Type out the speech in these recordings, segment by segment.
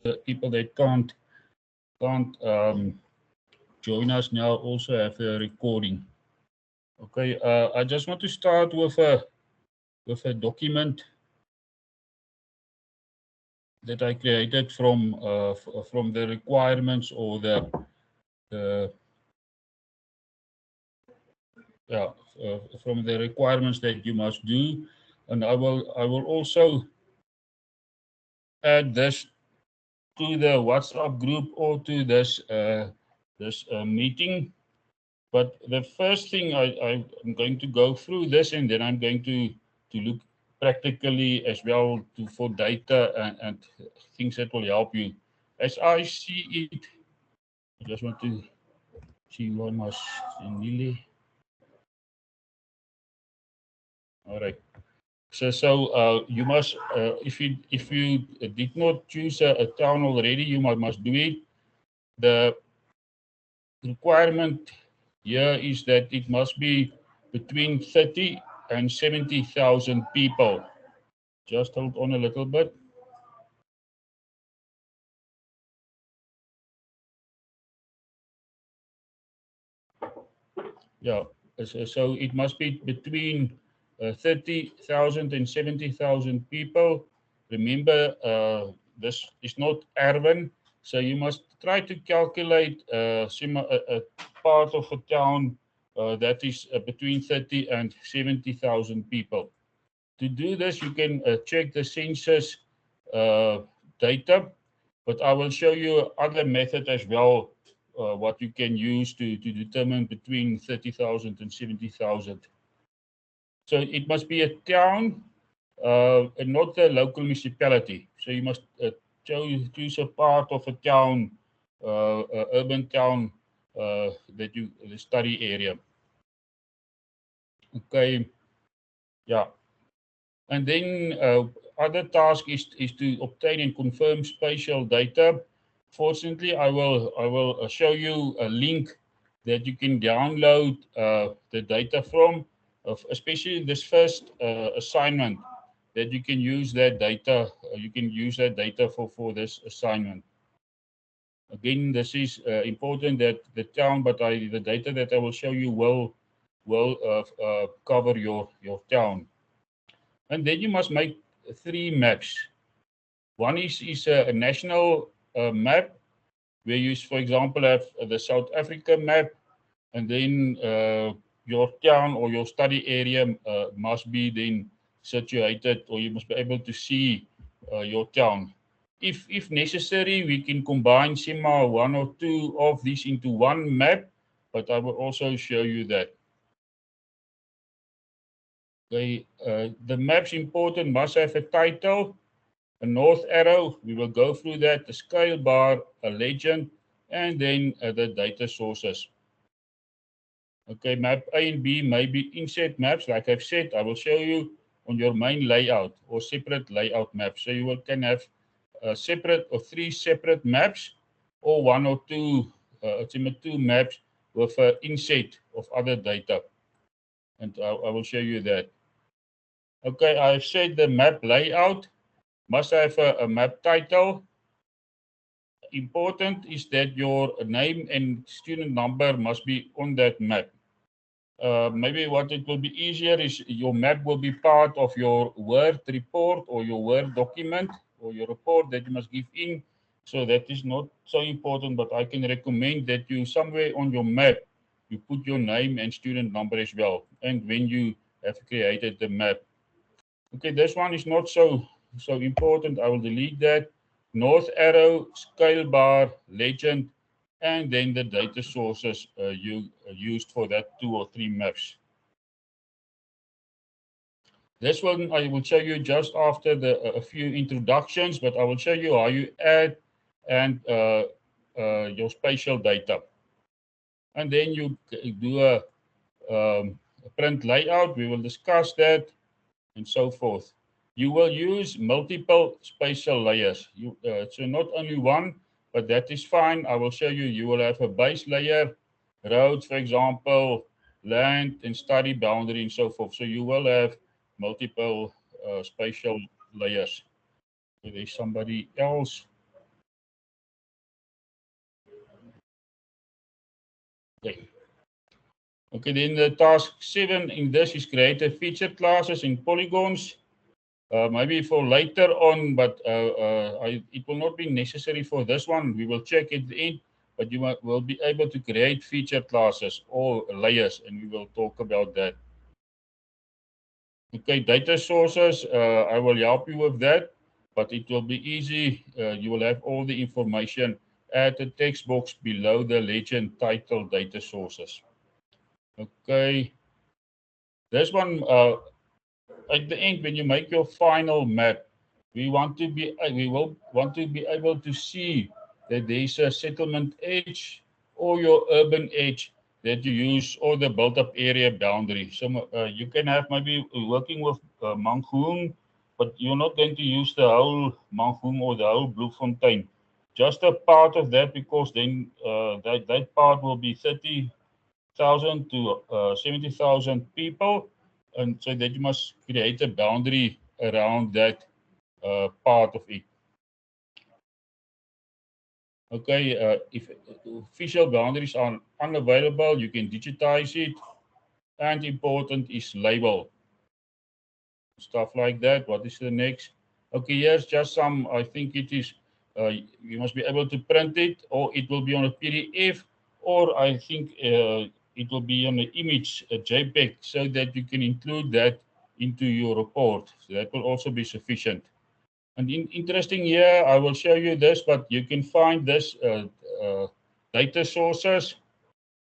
the people that can't join us now also have a recording. Okay, I just want to start with a document that I created from the requirements or the yeah from the requirements that you must do, and I will also add this to the WhatsApp group or to this meeting. But the first thing I'm going to go through this, and then I'm going to look practically as well for data and things that will help you. As I see it, I just want to see one more nearly. All right. So you must if you did not choose a town already, you must do it. The requirement here is that it must be between 30 and 70,000 people. Just hold on a little bit. Yeah, so it must be between 30,000 and 70,000 people. Remember, this is not Erwin, so you must try to calculate a part of a town that is between 30 and 70,000 people. To do this, you can check the census uh, data, but I will show you other method as well, what you can use to determine between 30,000 and 70,000. So it must be a town and not a local municipality. So you must choose a part of a town, urban town that you the study area. Okay, yeah. And then other task is to obtain and confirm spatial data. Fortunately, I will show you a link that you can download the data from, especially this first assignment that you can use that data. You can use that data for this assignment. Again, this is important that the town, but the data that I will show you will cover your town. And then you must make three maps. One is a national map where you, for example, have the South Africa map, and then your town or your study area must be then situated, or you must be able to see your town. If necessary, we can combine somehow one or two of these into one map, but I will also show you that. Okay, the map's important, must have a title, a north arrow, we will go through that, the scale bar, a legend, and then the data sources. Okay, map A and B may be inset maps. Like I've said, I will show you on your main layout or separate layout maps. So can have separate or three separate maps, or one or two, two maps with an inset of other data. And I will show you that. Okay, I've said the map layout must have a map title. Important is that your name and student number must be on that map. Maybe what it will be easier is your map will be part of your Word report or your Word document or your report that you must give in. So that is not so important, but I can recommend that you somewhere on your map, you put your name and student number as well. And when you have created the map. Okay, this one is not so important. I will delete that. North arrow, scale bar, legend, and then the data sources you used for that two or three maps. This one I will show you just after a few introductions, but I will show you how you add and your spatial data. And then you do a print layout. We will discuss that and so forth. You will use multiple spatial layers. So not only one, but that is fine. I will show you. You will have a base layer, roads, for example, land and study boundary and so forth. So you will have multiple spatial layers. There's somebody else. Okay. Okay, then the task 7 in this is create a feature classes in polygons. Maybe for later on, but it will not be necessary for this one. We will check at the end, but you will be able to create feature classes or layers, and we will talk about that. Okay, data sources, I will help you with that, but it will be easy. You will have all the information at the text box below the legend title data sources. Okay, this one, at the end, when you make your final map, we will want to be able to see that there's a settlement edge or your urban edge that you use or the built-up area boundary. So you can have maybe working with Mangaung, but you're not going to use the whole Mangaung or the whole Bloemfontein. Just a part of that, because then that part will be 30,000 to 70,000 people, and so that you must create a boundary around that part of it. Okay, if official boundaries are unavailable, you can digitize it, and important is label, stuff like that. What is the next? Okay, here's just some, I think it is, you must be able to print it, or it will be on a PDF, or I think it will be on an image, a JPEG, so that you can include that into your report. So that will also be sufficient. And interesting here, I will show you this, but you can find this uh, data sources.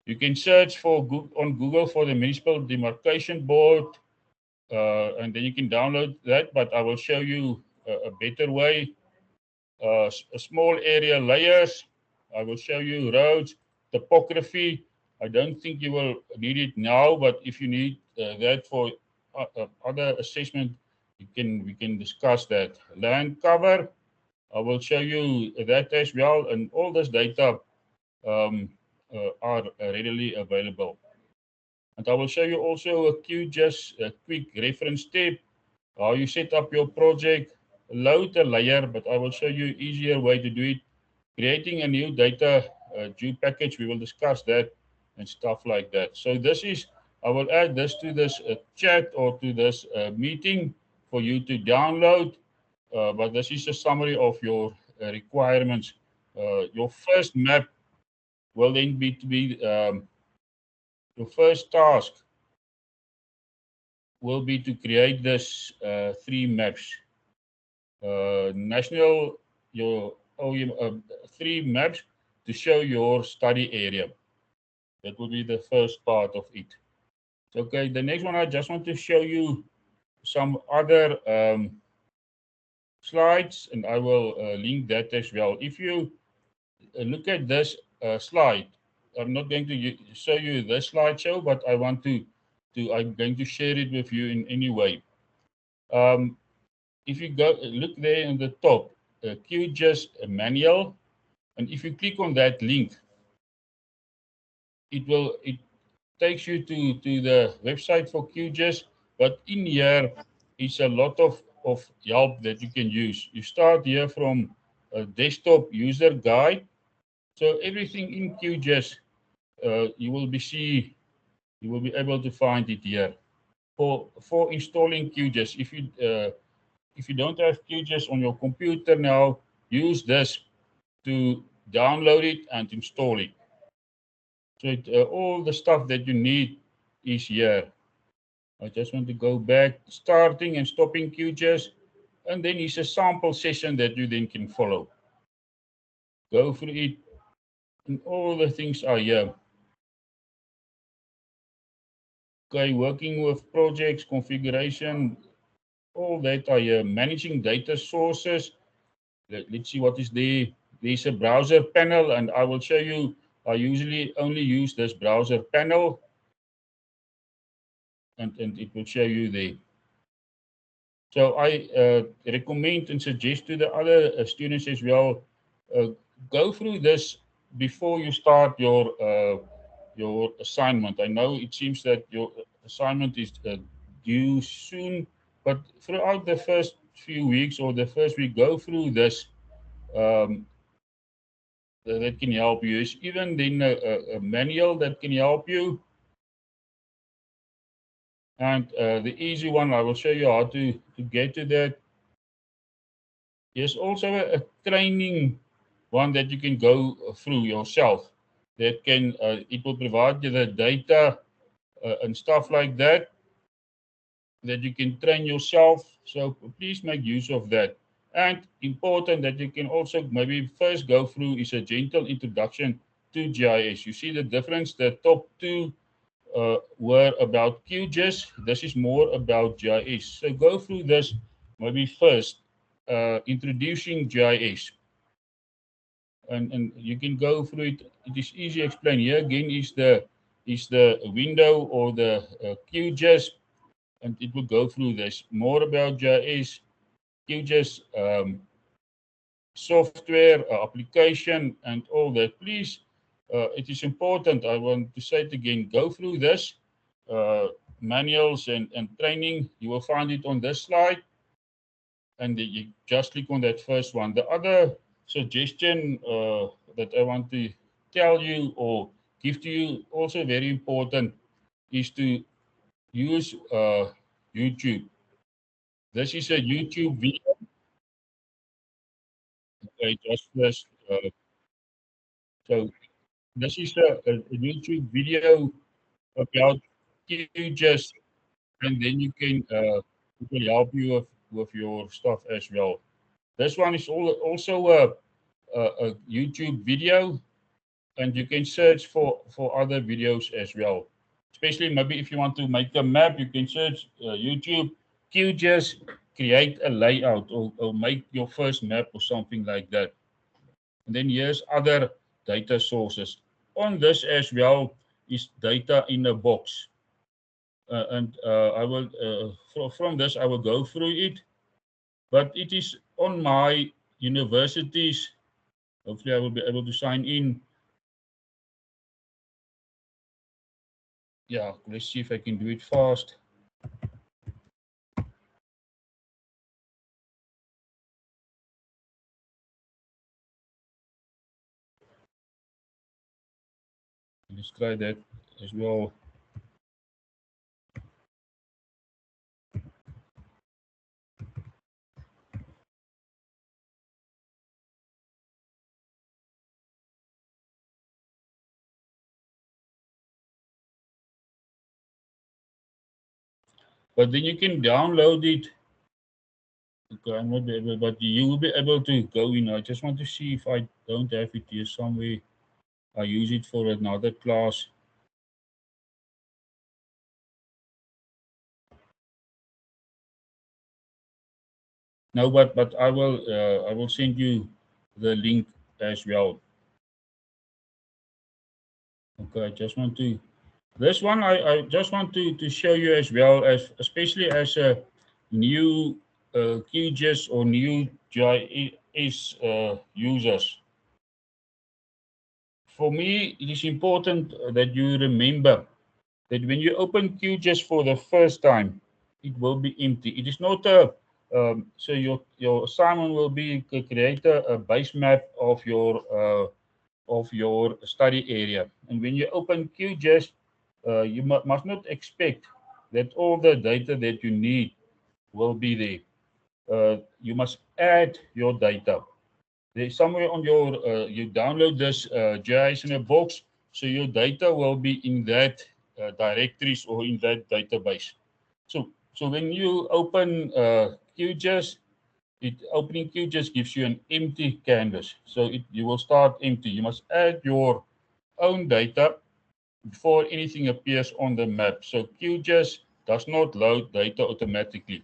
You can search for on Google for the Municipal Demarcation Board, and then you can download that. But I will show you a better way. A small area layers. I will show you roads, topography. I don't think you will need it now, but if you need that for other assessment, we can discuss that. Land cover. I will show you that as well, and all this data um, are readily available. And I will show you also a QGIS, a quick reference tip, how you set up your project, load a layer, but I will show you easier way to do it. Creating a new data due package, we will discuss that and stuff like that. So this is, I will add this to this chat or to this meeting for you to download. But this is a summary of your requirements. Your first map will then be to be your first task will be to create this three maps. National your OEM, three maps to show your study area. That will be the first part of it. Okay, the next one I just want to show you some other slides, and I will link that as well. If you look at this slide, I'm not going to show you this slideshow, but I want I'm going to share it with you in any way. If you go look there in the top, QGIS manual, and if you click on that link, it takes you to the website for QGIS, but in here is a lot of help that you can use. You start here from a desktop user guide. So everything in QGIS, you will be able to find it here. For installing QGIS, if you don't have QGIS on your computer now, use this to download it and install it. So all the stuff that you need is here. I just want to go back, starting and stopping QGIS, and then it's a sample session that you then can follow. Go through it, and all the things are here. Okay, working with projects, configuration, all that are here. Managing data sources. Let's see what is there. There's a browser panel, and I will show you. I usually only use this browser panel, and it will show you there. So I recommend and suggest to the other students as well, uh, go through this before you start your assignment. I know it seems that your assignment is due soon, but throughout the first few weeks or the first week, go through this. Um, that can help you. There's even then a manual that can help you. And the easy one, I will show you how to get to that. There's also a training one that you can go through yourself. That can it will provide you the data and stuff like that that you can train yourself. So please make use of that. And important that you can also maybe first go through is a gentle introduction to GIS. You see the difference. The top two were about QGIS. This is more about GIS. So go through this maybe first, introducing GIS. And you can go through it. It is easy to explain. Here again is the window or the QGIS, and it will go through this more about GIS, QGIS software, application, and all that. Please, it is important. I want to say it again. Go through this manuals and training. You will find it on this slide, and you just click on that first one. The other suggestion that I want to tell you or give to you, also very important, is to use YouTube. This is a YouTube video. Okay, just first. So this is a YouTube video about QGIS, and then you can it will help you with your stuff as well. This one is also a YouTube video, and you can search for other videos as well. Especially maybe if you want to make a map, you can search YouTube QGIS, create a layout or make your first map or something like that. And then here's other data sources. On this as well is data in a box. And I will from this I will go through it, but it is on my universities. Hopefully, I will be able to sign in. Yeah, let's see if I can do it fast. Let's try that as well. But then you can download it. Okay, I'm not able, but you will be able to go in. I just want to see if I don't have it here somewhere. I use it for another class. No, but I will send you the link as well. Okay, I just want to this one I just want to show you as well as especially as a new QGIS or new GIS users. For me, it is important that you remember that when you open QGIS for the first time, it will be empty. It is not a so your assignment will be to create a base map of your study area. And when you open QGIS, you must not expect that all the data that you need will be there. You must add your data. There's somewhere on your, you download this GIS in a box, so your data will be in that directories or in that database. So when you open QGIS, opening QGIS gives you an empty canvas. So you will start empty. You must add your own data before anything appears on the map. So QGIS does not load data automatically.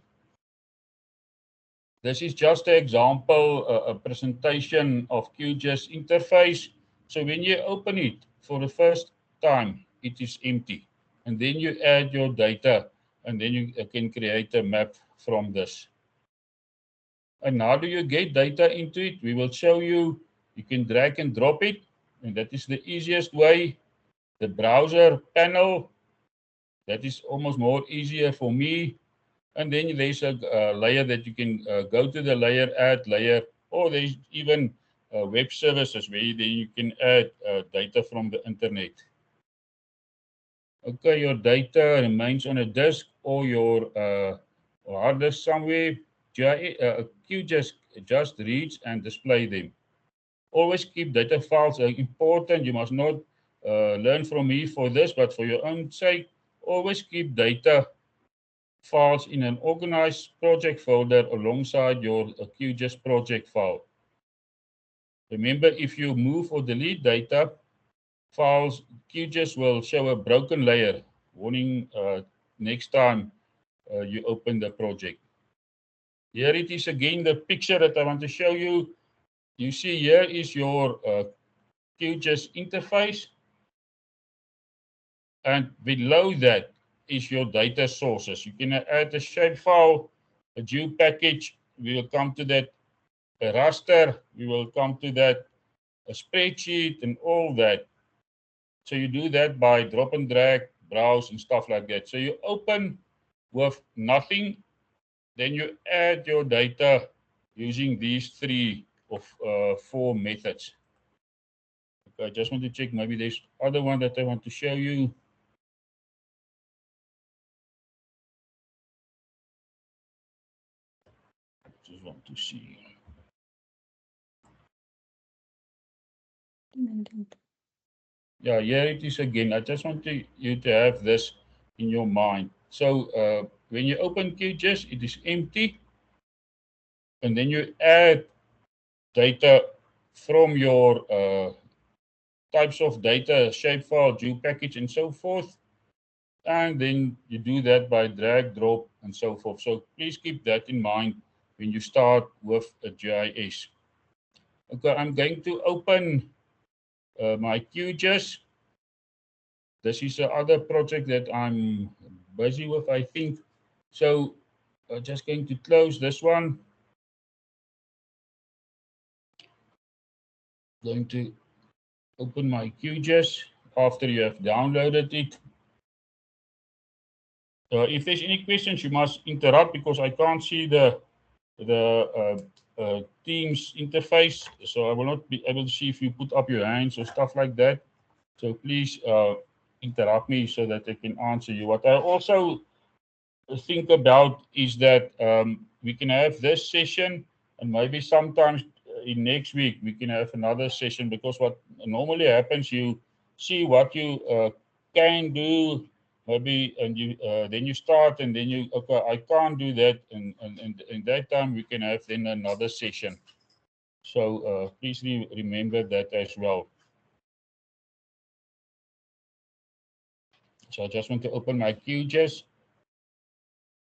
This is just an example, a presentation of QGIS interface. So when you open it for the first time, it is empty. And then you add your data, and then you can create a map from this. And how do you get data into it? We will show you. You can drag and drop it, and that is the easiest way. The browser panel, that is almost more easier for me. And then there's a layer that you can go to the layer, add layer, or there's even web services where then you can add data from the internet. Okay, your data remains on a disk or your hard disk somewhere. QGIS just reads and display them. Always keep data files important. You must not learn from me for this, but for your own sake, always keep data files in an organized project folder alongside your QGIS project file. Remember, if you move or delete data files, QGIS will show a broken layer, warning next time you open the project. Here it is again, the picture that I want to show you. You see here is your QGIS interface, and below that is your data sources. You can add a shapefile, a geo package. We will come to that. A raster. We will come to that. A spreadsheet and all that. So you do that by drop and drag, browse and stuff like that. So you open with nothing, then you add your data using these 3 of 4 methods. Okay, I just want to check, maybe there's other one that I want to show you. Just want to see. Yeah, here it is again. I just want you to have this in your mind. So when you open QGIS, it is empty. And then you add data from your types of data, shapefile, geo package, and so forth. And then you do that by drag, drop, and so forth. So please keep that in mind when you start with a GIS. Okay, I'm going to open my QGIS. This is the other project that I'm busy with, I think. So I'm just going to close this one. Going to open my QGIS after you have downloaded it. If there's any questions, you must interrupt because I can't see the Teams interface, so I will not be able to see if you put up your hands or stuff like that. So please interrupt me so that I can answer you. What I also think about is that we can have this session, and maybe sometimes in next week we can have another session, because what normally happens, you see what you can do maybe, and you then you start, and then you, okay, I can't do that, and in that time we can have then another session. So please remember that as well. So I just want to open my QGIS.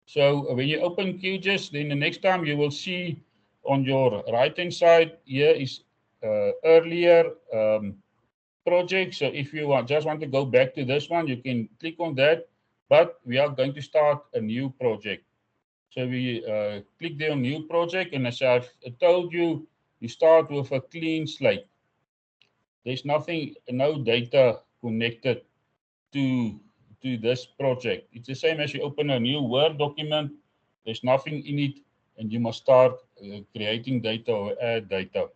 So when you open QGIS, then the next time you will see on your right-hand side here is earlier project. So if you just want to go back to this one, you can click on that. But we are going to start a new project. So we click there on new project, and as I've told you, you start with a clean slate. There's nothing, no data connected to this project. It's the same as you open a new Word document. There's nothing in it, and you must start creating data or add data.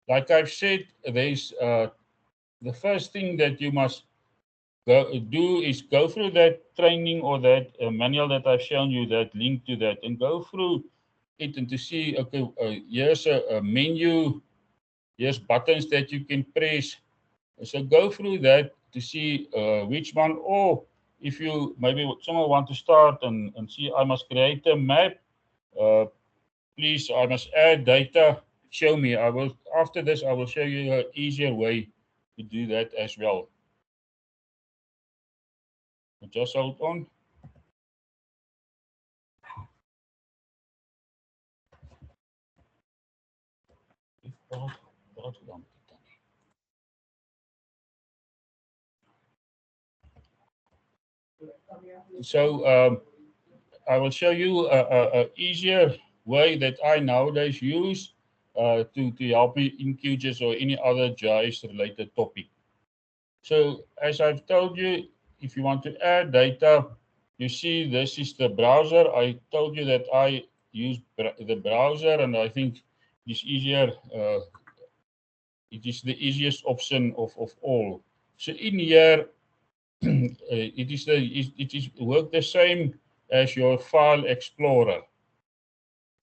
Like I've said, there's the first thing that you must do is go through that training or that manual that I've shown you, that link to that, and go through it and to see, okay, here's a menu, here's buttons that you can press. So go through that to see which one, or if you maybe someone want to start and see, I must create a map. Please, I must add data. Show me. I will, after this, I will show you an easier way to do that as well. Just hold on. So I will show you a easier way that I nowadays use to help me in QGIS or any other GIS related topic. So as I've told you, if you want to add data, you see this is the browser. I told you that I use the browser, and I think it's easier it is the easiest option of all. So in here, it is work the same as your file explorer.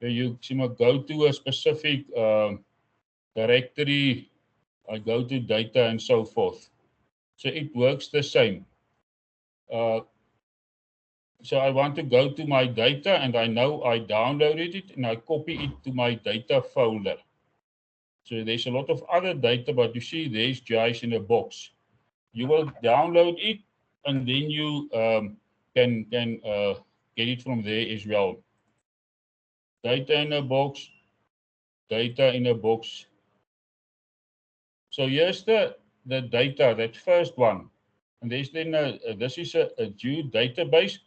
So you go to a specific directory, I go to data and so forth. So it works the same. So I want to go to my data, and I know I downloaded it, and I copy it to my data folder. So there's a lot of other data, but you see there's GIS in a box. You will download it, and then you can get it from there as well. Data in a box, data in a box. So here's the data, that first one. And there's then this is a due database.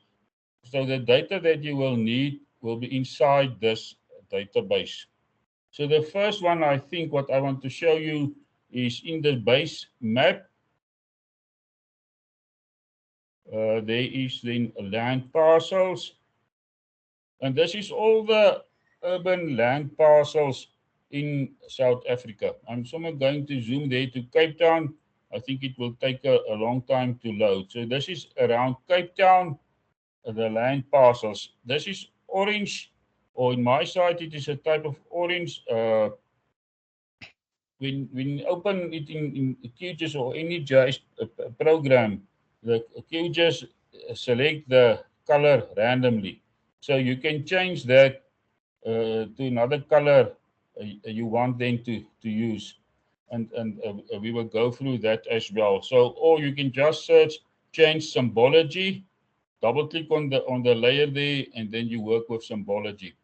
So the data that you will need will be inside this database. So the first one, I think what I want to show you is in the base map. There is then land parcels. And this is all the urban land parcels in South Africa. I'm somewhere going to zoom there to Cape Town. I think it will take a long time to load. So this is around Cape Town, the land parcels. This is orange, or in my side, it is a type of orange. When you open it in QGIS or any GIS program, the QGIS select the color randomly. So you can change that to another color you want them to use. And we will go through that as well. So, or you can just search change symbology, double click on the layer there, and then you work with symbology.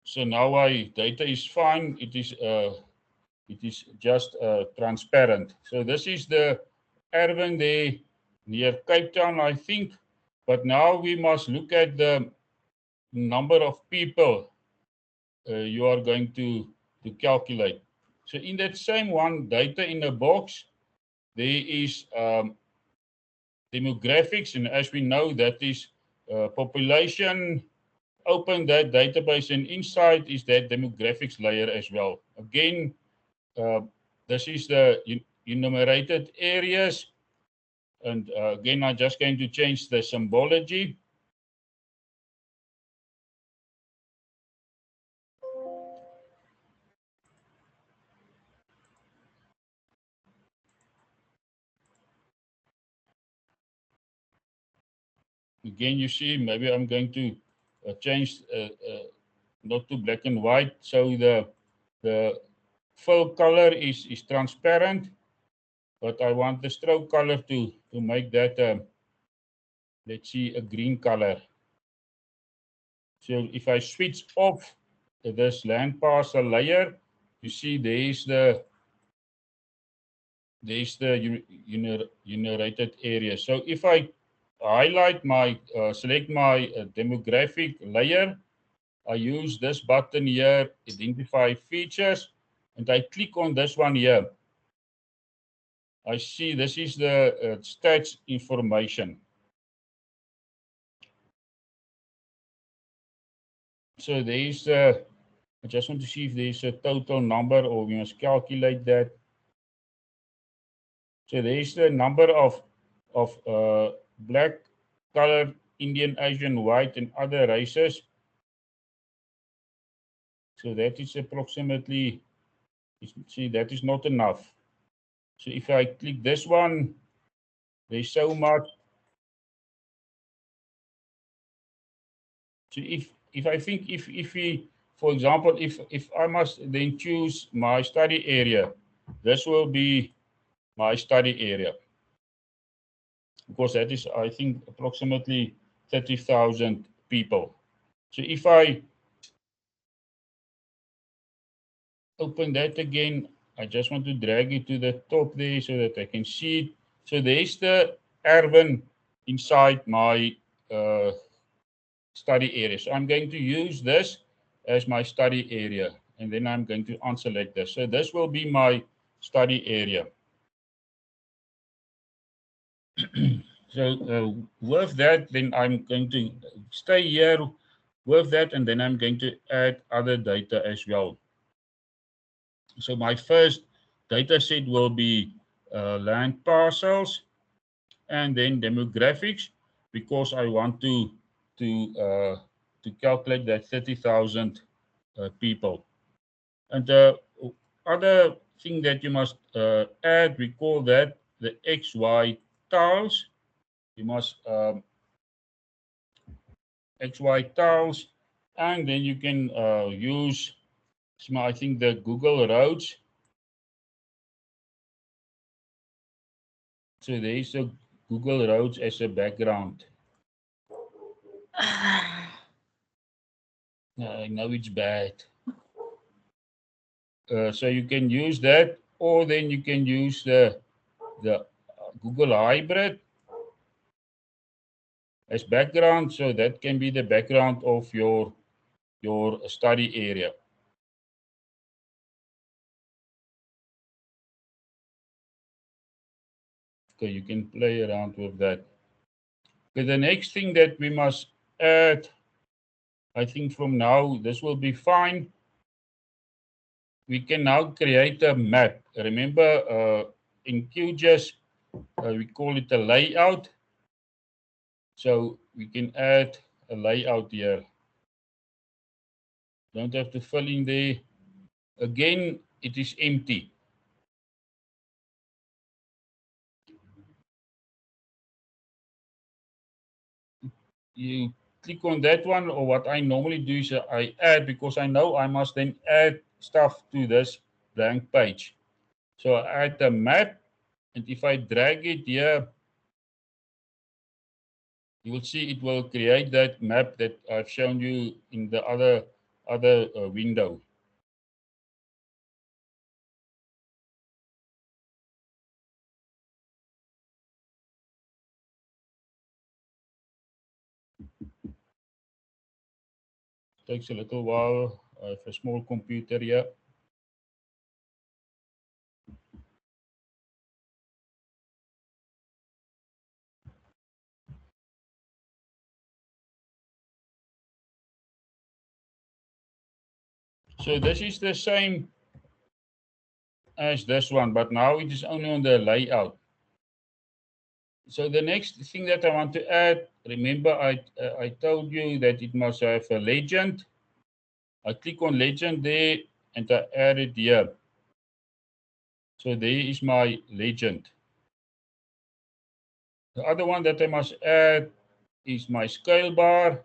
So now my data is fine. It is just transparent. So this is the Erwin there near Cape Town, I think. But now we must look at the number of people you are going to calculate. So in that same one, data in a box, there is demographics. And as we know, that is population. Open that database, and inside is that demographics layer as well. Again, uh, this is the enumerated areas. And again, I'm just going to change the symbology. Again, you see, maybe I'm going to change not to black and white. So the fill color is transparent, but I want the stroke color to make that, let's see, a green color. So if I switch off this land parcel layer, you see there's the enumerated area. So if I highlight my, select my demographic layer, I use this button here, identify features, and I click on this one here. I see this is the stats information. So there's, I just want to see if there's a total number, or we must calculate that. So there's the number of black, colored, Indian, Asian, white, and other races. So that is approximately, see, that is not enough. So if I click this one, there's so much. So if I think if we, for example, if I must then choose my study area, this will be my study area, because that is, I think, approximately 30,000 people. So if I open that again, I just want to drag it to the top there so that I can see it. So there's the Erwin inside my study area. So I'm going to use this as my study area, and then I'm going to unselect this. So this will be my study area. So with that, then I'm going to stay here with that, and then I'm going to add other data as well. So my first data set will be land parcels, and then demographics, because I want to calculate that 30,000 people. And the other thing that you must add, we call that the XY tiles. You must XY tiles, and then you can use, I think, the Google Roads. So there is a Google Roads as a background. I know it's bad. So you can use that, or then you can use the Google Hybrid as background. So that can be the background of your study area. Okay, you can play around with that. Okay, the next thing that we must add, I think from now, this will be fine. We can now create a map. Remember, in QGIS, we call it a layout. So we can add a layout here. Don't have to fill in there. Again, it is empty. You click on that one, or what I normally do is I add, because I know I must then add stuff to this blank page. So I add the map, and if I drag it here, you will see it will create that map that I've shown you in the other window. Takes a little while. I have a small computer here. So this is the same as this one, but now it is only on the layout. So the next thing that I want to add, remember I told you that it must have a legend. I click on legend there, and I add it here. So there is my legend. The other one that I must add is my scale bar.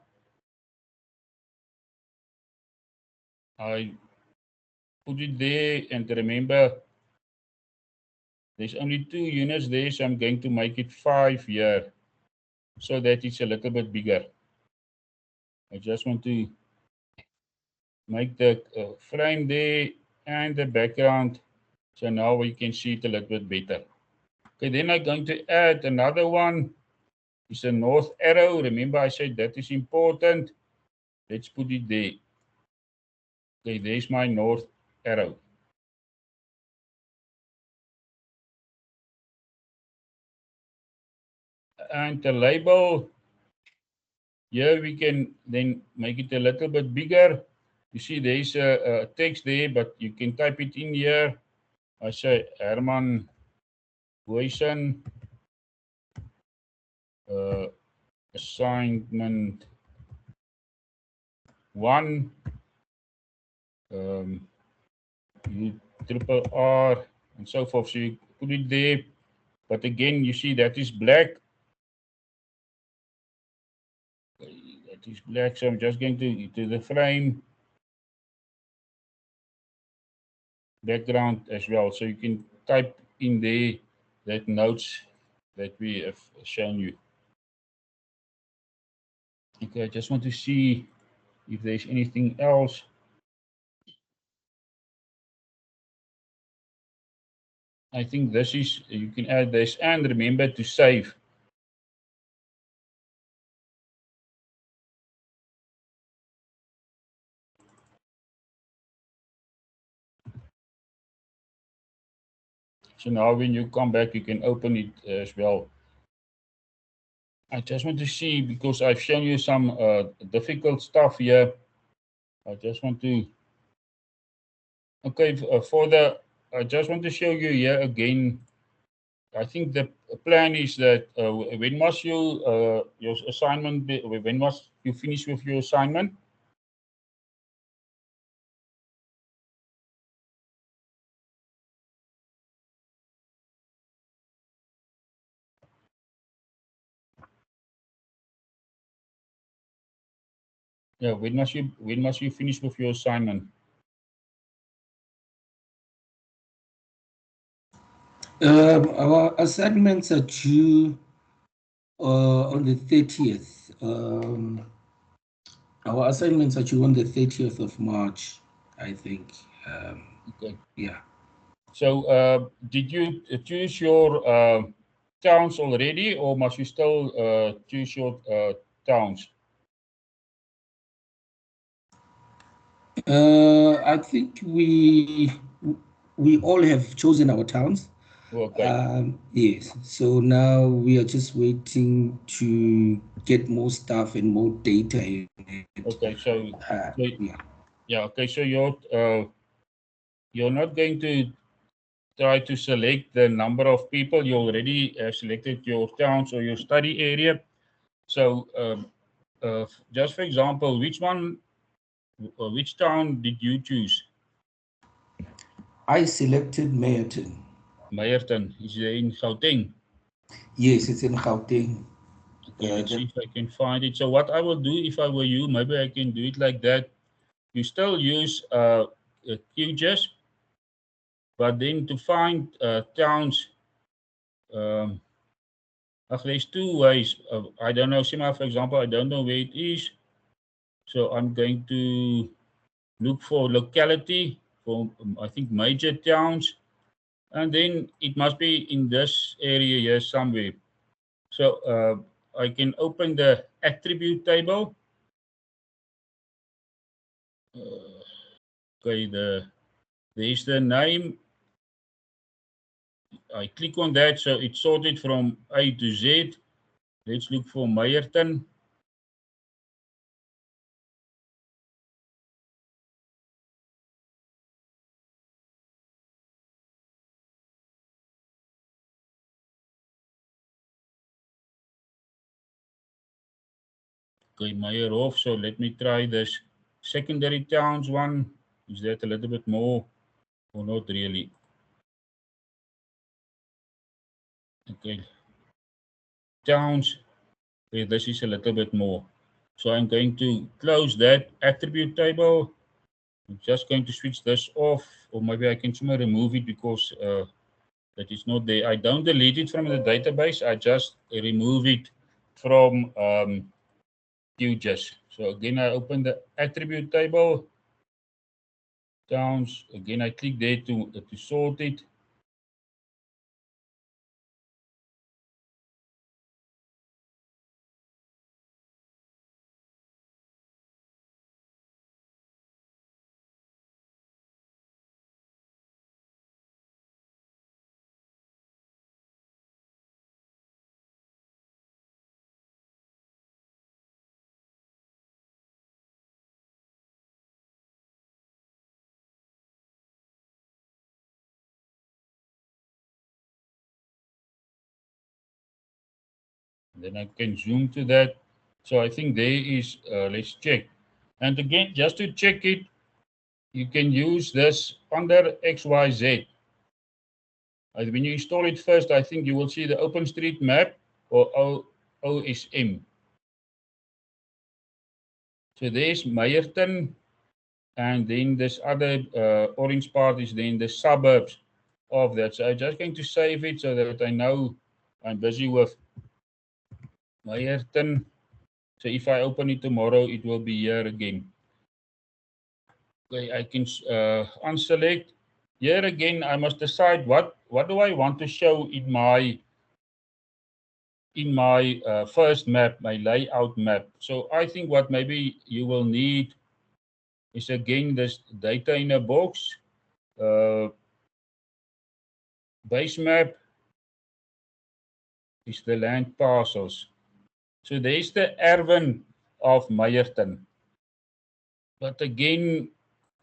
I put it there, and remember there's only 2 units there, so I'm going to make it 5 here so that it's a little bit bigger. I just want to make the frame there and the background, so now we can see it a little bit better. Okay, then I'm going to add another one. It's a north arrow. Remember I said that is important. Let's put it there. Okay, there's my north arrow. And the label, here we can then make it a little bit bigger. You see there's a text there, but you can type it in here. I say Herman Boysen, assignment 1, U triple R, and so forth. So you put it there, but again, you see that is black. That is black, so I'm just going to the frame background as well. So you can type in there that notes that we have shown you. Okay, I just want to see if there's anything else. I think this is, you can add this, and remember to save. So now when you come back, you can open it as well. I just want to see, because I've shown you some difficult stuff here. I just want to, okay, I just want to show you here again. I think the plan is that when must you, your assignment, when must you finish with your assignment? Yeah, when must you finish with your assignment? Our assignments are due on the 30th. Our assignments are due on the 30th of March, I think. Okay. Yeah. So, did you choose your towns already, or must you still choose your towns? I think we all have chosen our towns. Okay. Yes. So now we are just waiting to get more stuff and more data in it. Okay. So Yeah. yeah. Okay. So you're not going to try to select the number of people. You already have selected your towns or your study area. So just for example, which town did you choose? I selected Mayerton. Meyerton. Is there in Gauteng? Yes, it's in Gauteng. Okay, let's see The if I can find it. So what I will do if I were you, maybe I can do it like that. You still use QGIS, but then to find towns, um, there's two ways. I don't know, Sima, for example, I don't know where it is. So I'm going to look for locality for, I think, major towns. And then it must be in this area here somewhere. So I can open the attribute table. Okay, there's the name. I click on that, so it's sorted from A to Z. Let's look for Meyerton. Okay, Meyerhof. So let me try this secondary towns one. Is that a little bit more or not really? Okay, towns. Okay, this is a little bit more. So I'm going to close that attribute table. I'm just going to switch this off, or maybe I can somehow remove it because that is not there. I don't delete it from the database. I just remove it from QGIS. So again, I open the attribute table, towns. Again, I click there to sort it. Then I can zoom to that. So I think there is, let's check. And again, just to check it, you can use this under XYZ. When you install it first, I think you will see the OpenStreetMap or OSM. So there's Meyerton, and then this other orange part is then the suburbs of that. So I'm just going to save it so that I know I'm busy with Meyerton. So if I open it tomorrow, it will be here again. Okay, I can unselect. Here again, I must decide what do I want to show in my first map, my layout map. So I think what maybe you will need is again this data in a box, uh, base map is the land parcels. So there's the Erwin of Meyerton. But again,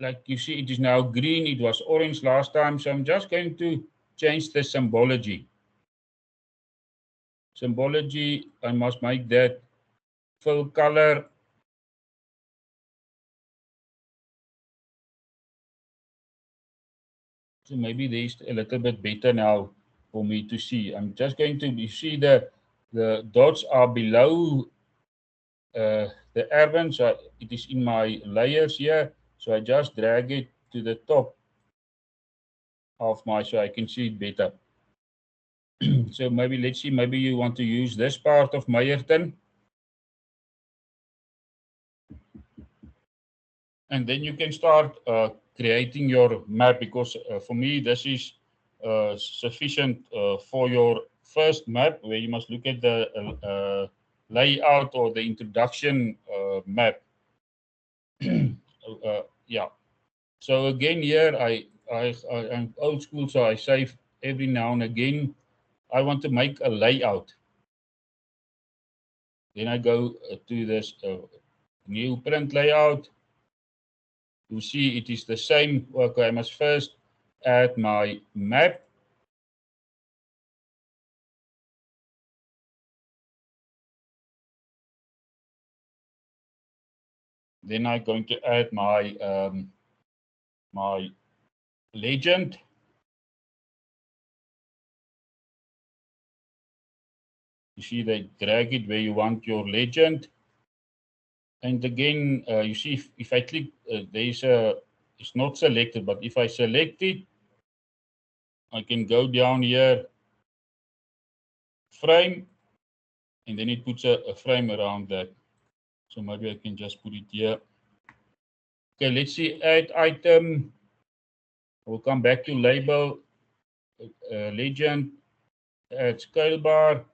like you see, it is now green. It was orange last time. So I'm just going to change the symbology. Symbology, I must make that full color. So maybe there's a little bit better now for me to see. I'm just going to, you see the dots are below the Erwin. So it is in my layers here. So I just drag it to the top of my, so I can see it better. So maybe let's see, maybe you want to use this part of Meyerton. And then you can start creating your map, because for me, this is sufficient for your first map, where you must look at the layout or the introduction map. Yeah. So again, here I'm old school, so I save every now and again. I want to make a layout. Then I go to this new print layout. You see it is the same. Okay, I must first add my map. Then I'm going to add my my legend. You see they drag it where you want your legend. And again, you see if I click, there's a, it's not selected, but if I select it, I can go down here, frame, and then it puts a frame around that. So maybe I can just put it here. Okay, let's see, add item. We'll come back to label, legend, add scale bar,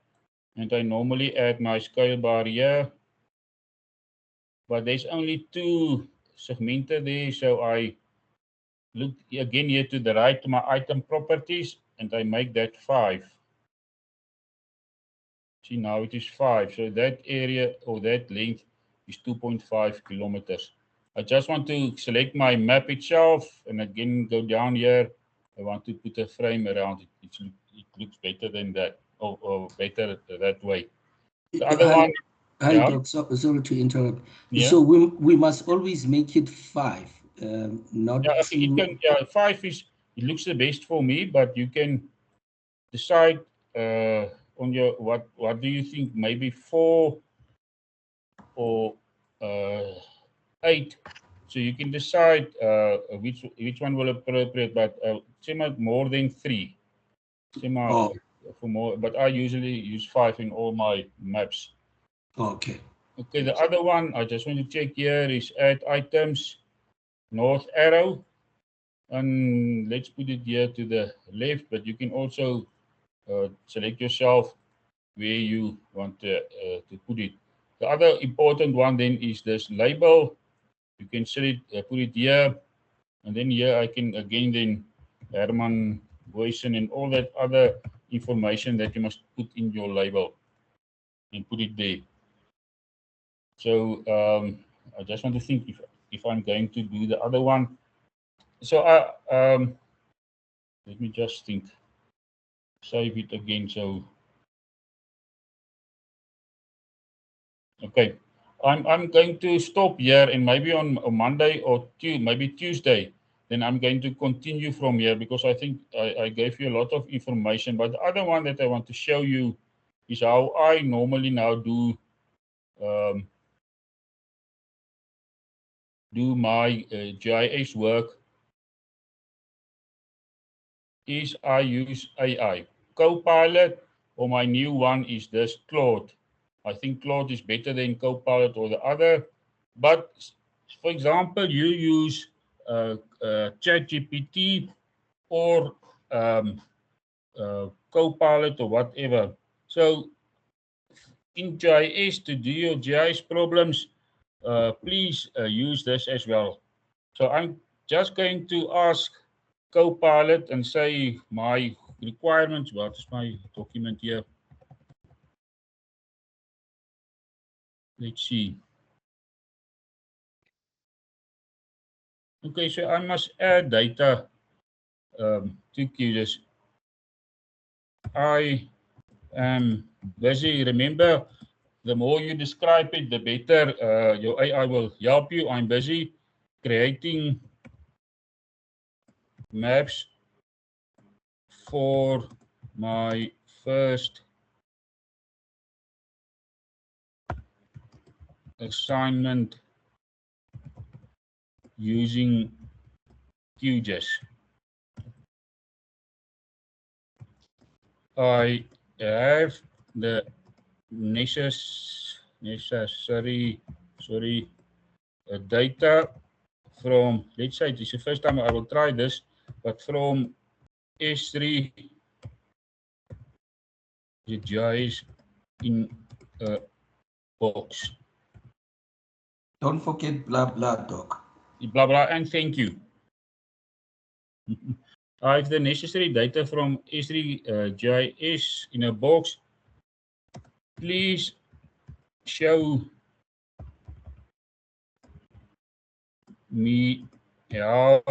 and I normally add my scale bar here. But there's only two segmented there, so I look again here to the right to my item properties, and I make that 5. See, now it is 5. So that area or that length is 2.5 kilometers. I just want to select my map itself, and again go down here. I want to put a frame around it. It looks better than that, or better that way. The other one, Hi, yeah. Doc. Sorry to interrupt. Yeah. So we must always make it 5, not Yeah, 2. it can, yeah, 5 is, it looks the best for me, but you can decide on your, what do you think? Maybe 4 or 8. So you can decide which one will appropriate, but more than 3. Oh, For more, but I usually use 5 in all my maps. okay. Okay, the other one I just want to check here is add items, north arrow, and let's put it here to the left, but you can also select yourself where you want to put it. The other important one then is this label. You can set it, put it here, and then here I can again then Herman Boysen and all that other information that you must put in your label and put it there. So I just want to think if I'm going to do the other one. So let me just think. Save it again. So okay, I'm going to stop here, and maybe on a Monday or maybe Tuesday, then I'm going to continue from here, because I think I gave you a lot of information. But the other one that I want to show you is how I normally now do my GIS work. Is I use AI. Copilot, or my new one is this Claude. I think Claude is better than Copilot or the other. But for example, you use ChatGPT or Copilot or whatever. So in GIS, to do your GIS problems, please use this as well. So I'm just going to ask Copilot and say my requirements. What is my document here? Let's see. Okay, so I must add data to QGIS. I am busy. Remember, the more you describe it, the better your AI will help you. I'm busy creating maps for my first assignment using QGIS. I have the necessary data from, let's say this is the first time I will try this, but from S3 the GIS in a box. Don't forget blah blah, Doc. Blah blah, and thank you. I have the necessary data from S3 GIS in a box. Please show me how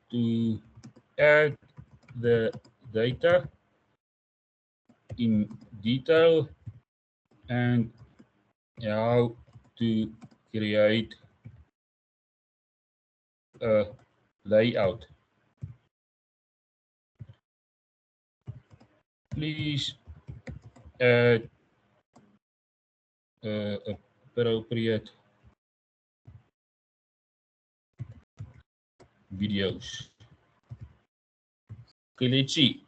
to add the data in detail and how to create a layout. Please add appropriate videos. Okay, let's see.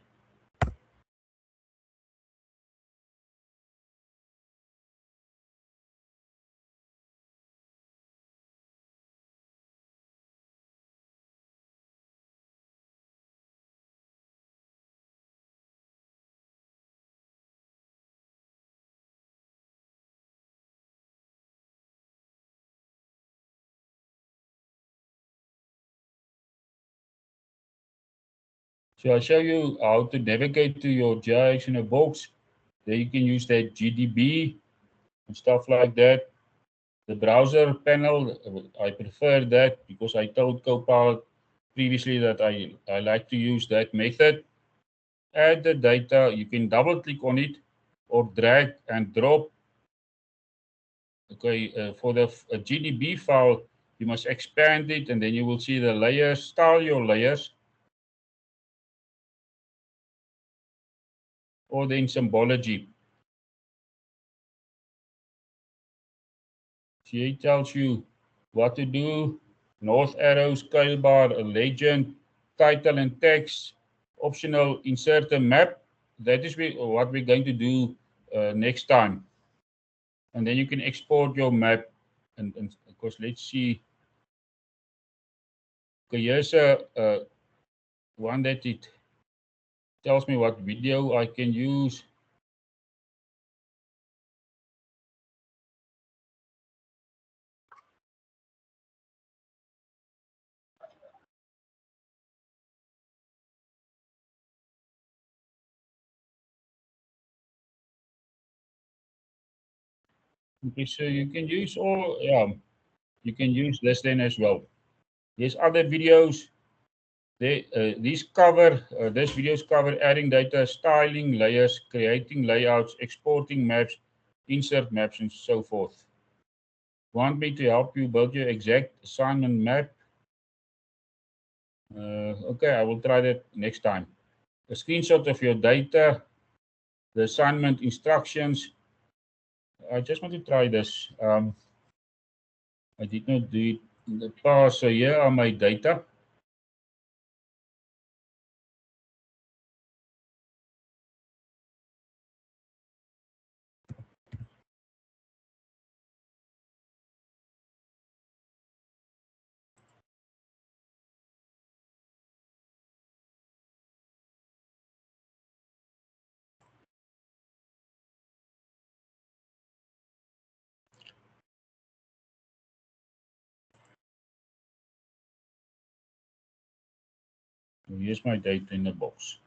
So I'll show you how to navigate to your GIS in a box. There you can use that GDB and stuff like that. The browser panel, I prefer that because I told Copilot previously that I like to use that method. Add the data, you can double click on it or drag and drop. Okay, for the GDB file, you must expand it and then you will see the layers, style your layers. Or then symbology. She tells you what to do. North arrow, scale bar, a legend, title and text, optional insert a map. That is what we're going to do next time. And then you can export your map. And of course, let's see. Okay, here's a one that it tells me what video I can use. Okay, so you can use all, yeah, you can use this then as well. There's other videos. These cover, this videos cover adding data, styling layers, creating layouts, exporting maps, insert maps, and so forth. Want me to help you build your exact assignment map? Okay, I will try that next time. A screenshot of your data, the assignment instructions. I just want to try this. I did not do it in the past, so here are my data. Here's my data in the box.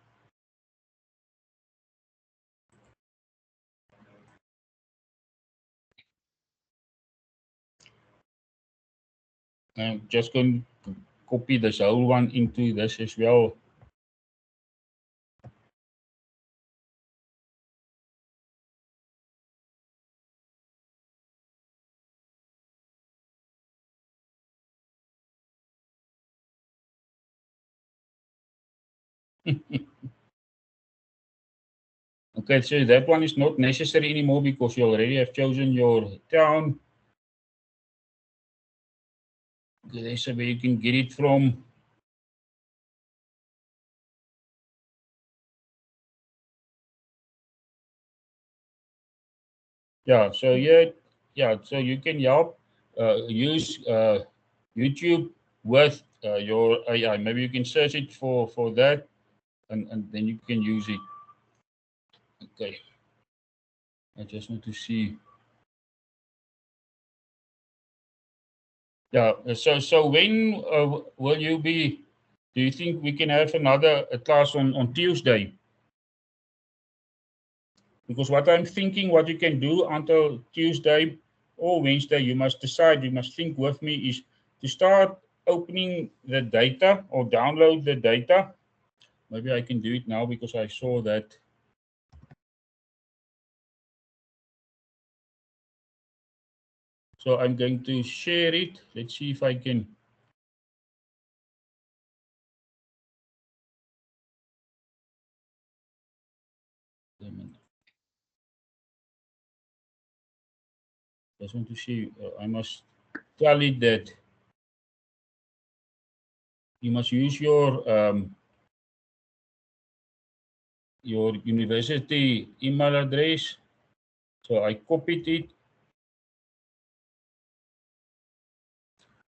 I'm just going to copy this whole one into this as well. Okay, so that one is not necessary anymore because you already have chosen your town. Okay, there's where you can get it from. Yeah, so so you can help use YouTube with your AI. Maybe you can search it for that, and then you can use it. Okay, I just want to see. Yeah, so when will you be? Do you think we can have another class on Tuesday? Because what I'm thinking, what you can do until Tuesday or Wednesday, you must decide, you must think with me, is to start opening the data or download the data. Maybe I can do it now because I saw that. So I'm going to share it. Let's see if I can. Just want to see. I must tell it that you must use your university email address. So I copied it.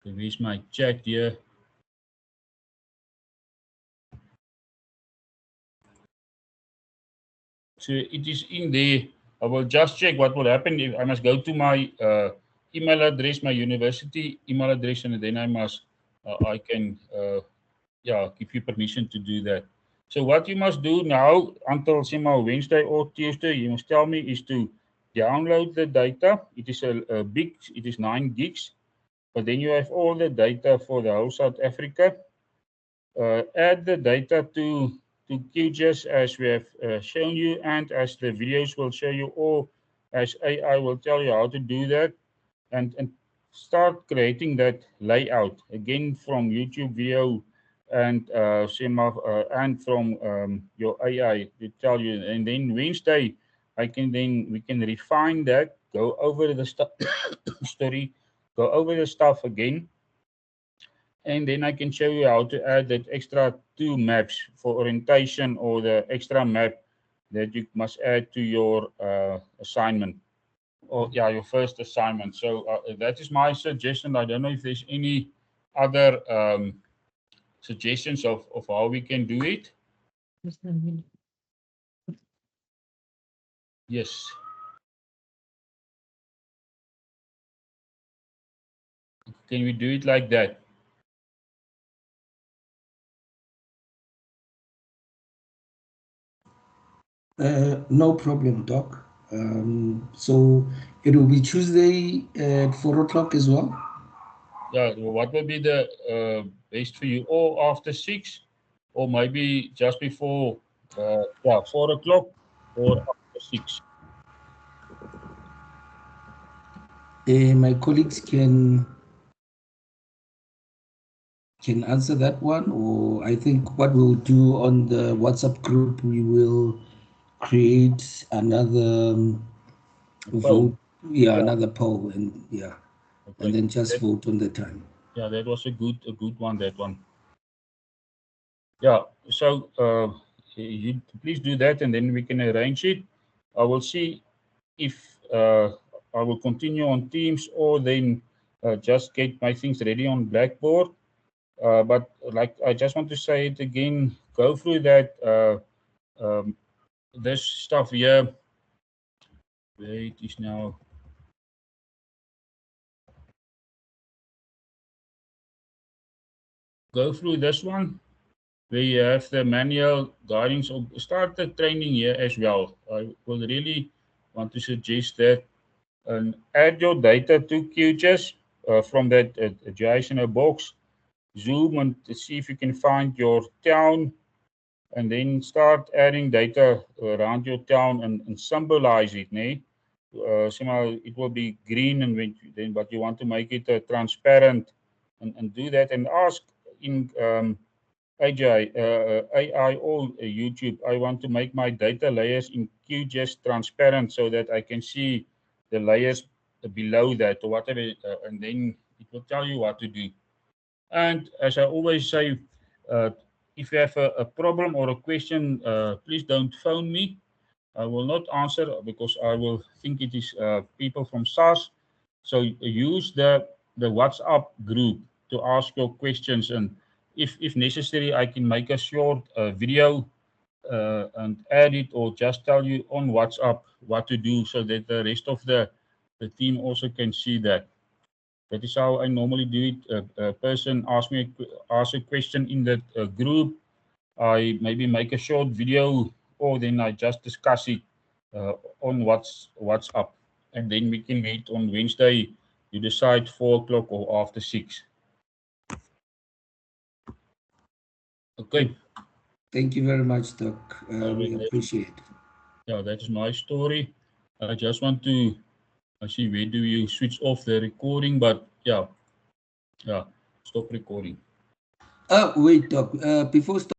Where's my chat here? So it is in there. I will just check what will happen if I must go to my email address, my university email address, and then I can give you permission to do that. So what you must do now until somehow Wednesday or Tuesday, you must tell me is to download the data. It is a big, it is 9 gigs, but then you have all the data for the whole South Africa. Add the data to QGIS as we have shown you, and as the videos will show you, or as AI will tell you how to do that, and start creating that layout again from YouTube video and and from your AI to tell you. And then Wednesday, we can refine that, go over the stuff, story, go over the stuff again, and then I can show you how to add that extra 2 maps for orientation, or the extra map that you must add to your assignment. Or yeah, your first assignment. So that is my suggestion. I don't know if there's any other suggestions of how we can do it. Yes. Can we do it like that? No problem, Doc. So it will be Tuesday at 4 o'clock as well. Yeah. What will be the best for you? Or after 6, or maybe just before 4 o'clock, or after 6. My colleagues can answer that one, or I think what we'll do on the WhatsApp group, we will create another vote, another poll, and Okay. and then just vote on the time. Yeah, that was a good one. That one. Yeah. So you please do that, and then we can arrange it. I will see if I will continue on Teams, or then just get my things ready on Blackboard. But like I just want to say it again, go through that this stuff here. Where it is now. Go through this one where you have the manual guidance. Or start the training here as well. I will really want to suggest that, and add your data to QGIS from that JSON box, zoom and see if you can find your town, and then start adding data around your town and symbolize it. Somehow it will be green, and then but you want to make it transparent, and do that, and ask in AI or YouTube, I want to make my data layers in QGIS transparent so that I can see the layers below that or whatever, and then it will tell you what to do. And as I always say, if you have a problem or a question, please don't phone me. I will not answer because I will think it is people from SARS. So use the WhatsApp group to ask your questions, and if necessary, I can make a short video and add it, or just tell you on WhatsApp what to do so that the rest of the team also can see that. That is how I normally do it. A person asks a question in that group. I maybe make a short video, or then I just discuss it on WhatsApp, and then we can meet on Wednesday. You decide 4 o'clock or after 6. Okay. Thank you very much, Doc. We appreciate it. Yeah, that is my story. I just want to see where do you switch off the recording, but yeah, stop recording. Wait, Doc. Before